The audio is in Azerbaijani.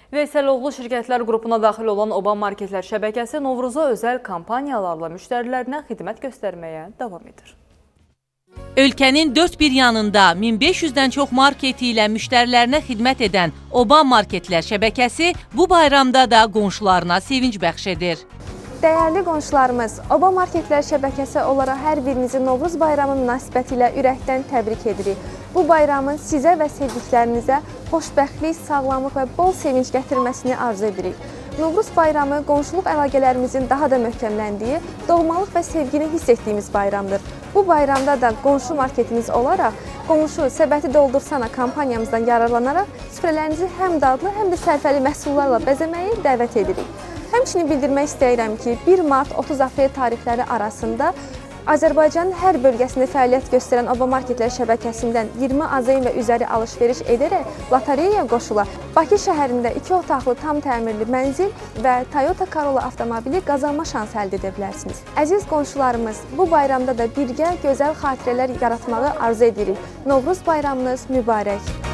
Veysəloğlu şirkətlər qrupuna daxil olan Oba Marketlər şəbəkəsi Novruza özəl kampaniyalarla müştərilərinə xidmət göstərməyə davam edir. Ölkənin dörd bir yanında 1500-dən çox marketi ilə müştərilərinə xidmət edən Oba Marketlər şəbəkəsi bu bayramda da qonşularına sevinc bəxş edir. Dəyərli qonşularımız, Oba Marketlər şəbəkəsi olaraq hər birinizi Novruz bayramı münasibəti ilə ürəkdən təbrik edirik. Bu bayramın sizə və sevdiklərinizə xoşbəxtlik, sağlamlıq və bol sevinç gətirməsini arzu edirik. Novruz bayramı qonşuluq əlaqələrimizin daha da möhkəmləndiyi, doğmalıq və sevgini hiss etdiyimiz bayramdır. Bu bayramda da qonşu marketimiz olaraq qonşu səbəti doldursana kampaniyamızdan yararlanaraq süfrələrinizi həm dadlı, həm də sərfəli məhsullarla bəzəməyi dəvət edirik. Həmçinin bildirmək istəyirəm ki, 1 mart 30 aprel tarixləri arasında Azərbaycanın hər bölgəsində fəaliyyət göstərən Oba Marketlər şəbəkəsindən 20 AZN və üzəri alış-veriş edərək lotereyaya qoşula Bakı şəhərində 2 otaqlı tam təmirli mənzil və Toyota Corolla avtomobili qazanma şansı əldə edə bilərsiniz. Əziz qonşularımız, bu bayramda da birgə gözəl xatirələr yaratmağı arzu edirik. Novruz bayramınız mübarək.